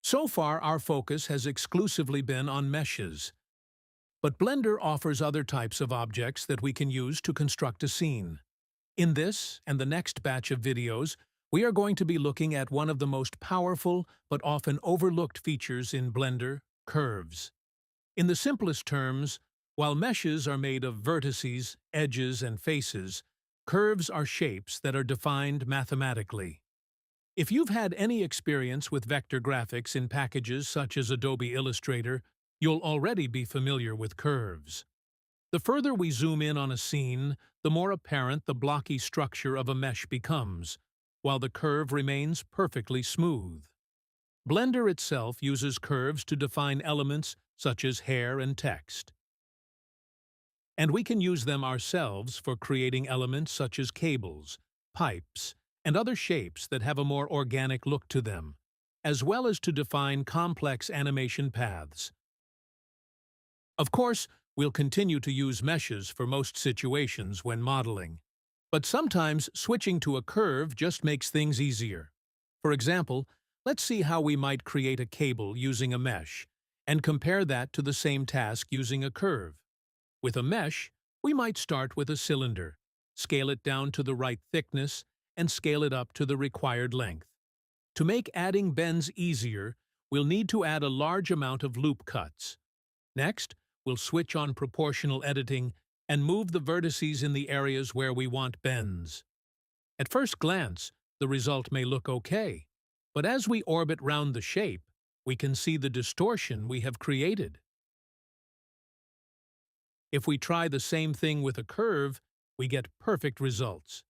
So far, our focus has exclusively been on meshes, but Blender offers other types of objects that we can use to construct a scene. In this and the next batch of videos, we are going to be looking at one of the most powerful but often overlooked features in Blender, curves. In the simplest terms, while meshes are made of vertices, edges, and faces, curves are shapes that are defined mathematically. If you've had any experience with vector graphics in packages such as Adobe Illustrator, you'll already be familiar with curves. The further we zoom in on a scene, the more apparent the blocky structure of a mesh becomes, while the curve remains perfectly smooth. Blender itself uses curves to define elements such as hair and text. And we can use them ourselves for creating elements such as cables, pipes, and other shapes that have a more organic look to them, as well as to define complex animation paths. Of course, we'll continue to use meshes for most situations when modeling, but sometimes switching to a curve just makes things easier. For example, let's see how we might create a cable using a mesh, and compare that to the same task using a curve. With a mesh, we might start with a cylinder, scale it down to the right thickness, and scale it up to the required length. To make adding bends easier, we'll need to add a large amount of loop cuts. Next, we'll switch on proportional editing and move the vertices in the areas where we want bends. At first glance, the result may look okay, but as we orbit round the shape, we can see the distortion we have created. If we try the same thing with a curve, we get perfect results.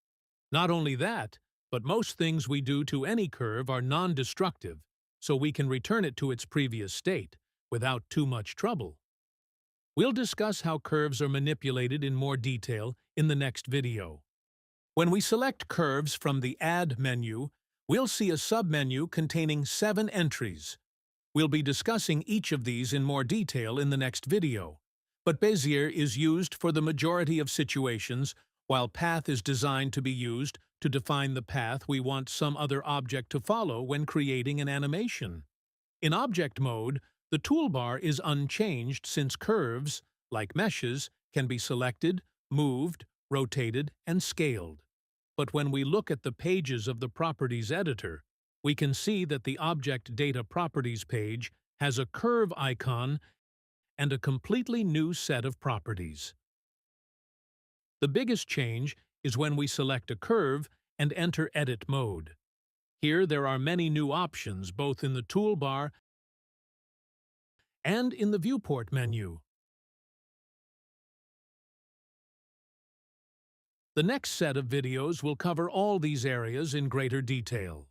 Not only that, but most things we do to any curve are non-destructive, so we can return it to its previous state without too much trouble. We'll discuss how curves are manipulated in more detail in the next video. When we select curves from the Add menu, we'll see a submenu containing 7 entries. We'll be discussing each of these in more detail in the next video, but Bezier is used for the majority of situations, while Path is designed to be used to define the path we want some other object to follow when creating an animation. In object mode, the toolbar is unchanged since curves, like meshes, can be selected, moved, rotated, and scaled. But when we look at the pages of the Properties editor, we can see that the Object Data Properties page has a curve icon and a completely new set of properties. The biggest change is when we select a curve and enter Edit mode. Here there are many new options both in the toolbar and in the Viewport menu. The next set of videos will cover all these areas in greater detail.